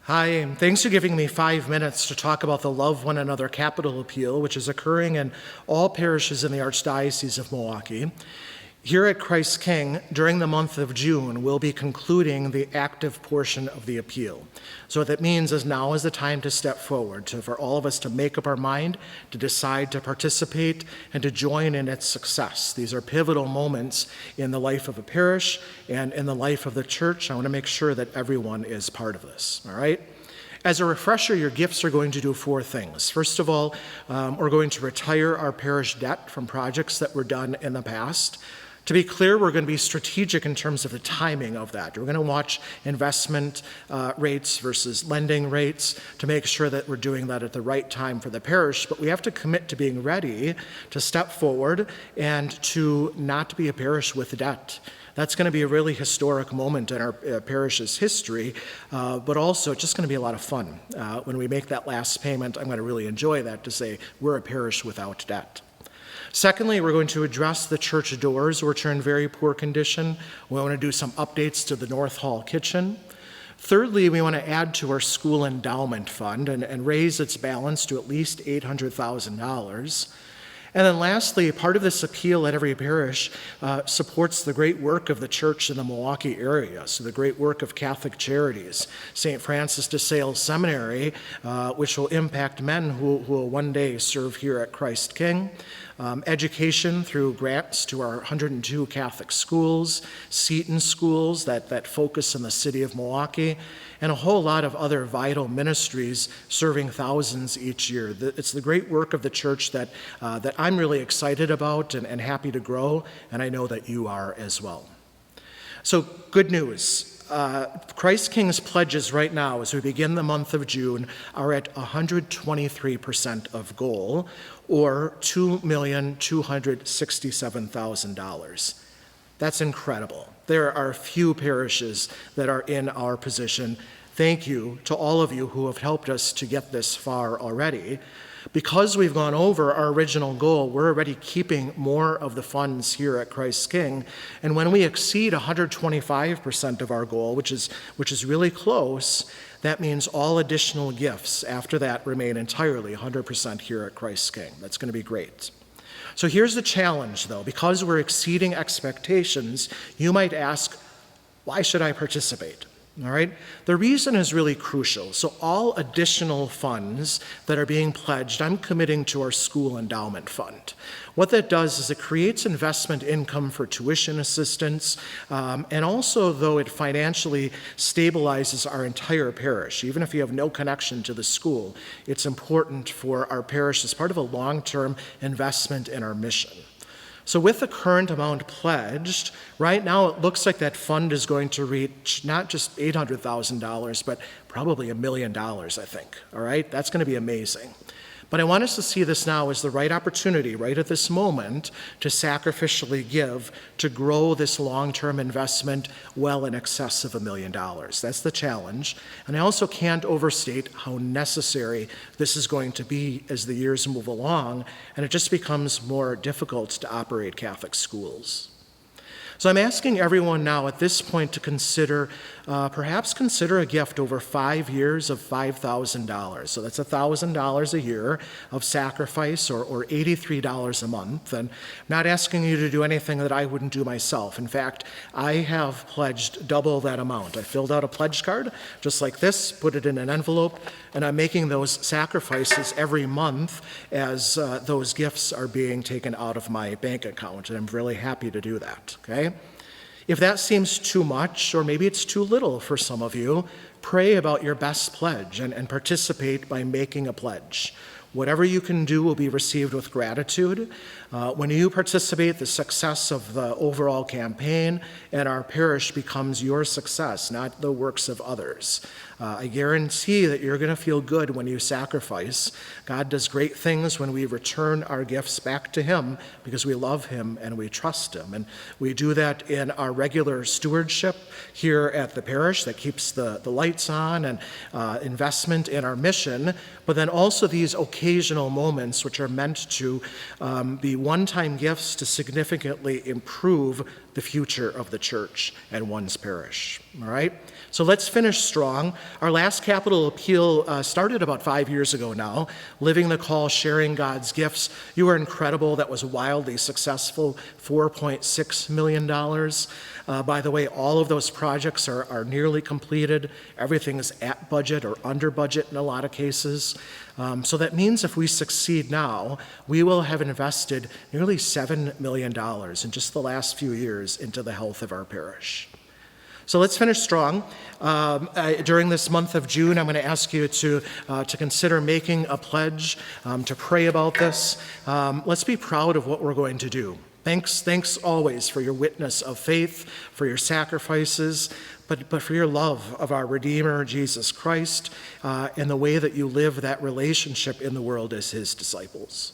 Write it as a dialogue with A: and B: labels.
A: Hi, and thanks for giving me 5 minutes to talk about the Love One Another Capital Appeal, which is occurring in all parishes in the Archdiocese of Milwaukee. Here at Christ King, during the month of June, we'll be concluding the active portion of the appeal. So what that means is now is the time to step forward, for all of us to make up our mind, to decide to participate, and to join in its success. These are pivotal moments in the life of a parish and in the life of the church. I want to make sure that everyone is part of this, all right? As a refresher, your gifts are going to do 4 things. First of all, we're going to retire our parish debt from projects that were done in the past. To be clear, we're going to be strategic in terms of the timing of that. We're going to watch investment rates versus lending rates to make sure that we're doing that at the right time for the parish, but we have to commit to being ready to step forward and to not be a parish with debt. That's going to be a really historic moment in our parish's history, but also it's just going to be a lot of fun. When we make that last payment, I'm going to really enjoy that to say we're a parish without debt. Secondly, we're going to address the church doors, which are in very poor condition. We want to do some updates to the North Hall kitchen. Thirdly, we want to add to our school endowment fund and raise its balance to at least $800,000. And then lastly, part of this appeal at every parish supports the great work of the church in the Milwaukee area, so the great work of Catholic Charities, St. Francis de Sales Seminary, which will impact men who will one day serve here at Christ King, education through grants to our 102 Catholic schools, Seton schools that focus in the city of Milwaukee, and a whole lot of other vital ministries serving thousands each year. It's the great work of the church that I'm really excited about and happy to grow, and I know that you are as well. So good news. Christ King's pledges right now, as we begin the month of June, are at 123% of goal, or $2,267,000. That's incredible. There are few parishes that are in our position. Thank you to all of you who have helped us to get this far already. Because we've gone over our original goal, we're already keeping more of the funds here at Christ King. And when we exceed 125% of our goal, which is really close, that means all additional gifts after that remain entirely 100% here at Christ King. That's going to be great. So here's the challenge, though. Because we're exceeding expectations, you might ask, why should I participate? All right? The reason is really crucial. So all additional funds that are being pledged, I'm committing to our school endowment fund. What that does is it creates investment income for tuition assistance, and also, though it financially stabilizes our entire parish, even if you have no connection to the school, it's important for our parish as part of a long-term investment in our mission. So with the current amount pledged, right now it looks like that fund is going to reach not just $800,000, but probably $1 million, I think. All right? That's going to be amazing. But I want us to see this now as the right opportunity, right at this moment, to sacrificially give, to grow this long-term investment well in excess of $1 million. That's the challenge. And I also can't overstate how necessary this is going to be as the years move along, and it just becomes more difficult to operate Catholic schools. So I'm asking everyone now at this point to perhaps consider a gift over 5 years of $5,000. So that's $1,000 a year of sacrifice, or $83 a month. And I'm not asking you to do anything that I wouldn't do myself. In fact, I have pledged double that amount. I filled out a pledge card just like this, put it in an envelope, and I'm making those sacrifices every month as those gifts are being taken out of my bank account. And I'm really happy to do that, okay? If that seems too much, or maybe it's too little for some of you, pray about your best pledge and participate by making a pledge. Whatever you can do will be received with gratitude. When you participate, the success of the overall campaign and our parish becomes your success, not the works of others. I guarantee that you're going to feel good when you sacrifice. God does great things when we return our gifts back to Him because we love Him and we trust Him. And we do that in our regular stewardship here at the parish that keeps the lights on and investment in our mission, but then also these occasional moments which are meant to be one-time gifts to significantly improve the future of the church and one's parish. All right? So let's finish strong. Our last capital appeal started about 5 years ago now, Living the Call, Sharing God's Gifts. You were incredible. That was wildly successful, $4.6 million. By the way, all of those projects are nearly completed. Everything is at budget or under budget in a lot of cases. So that means if we succeed now, we will have invested nearly $7 million in just the last few years into the health of our parish. So let's finish strong. During this month of June, I'm going to ask you to consider making a pledge, to pray about this. Let's be proud of what we're going to do. Thanks always for your witness of faith, for your sacrifices, but for your love of our Redeemer, Jesus Christ, and the way that you live that relationship in the world as his disciples.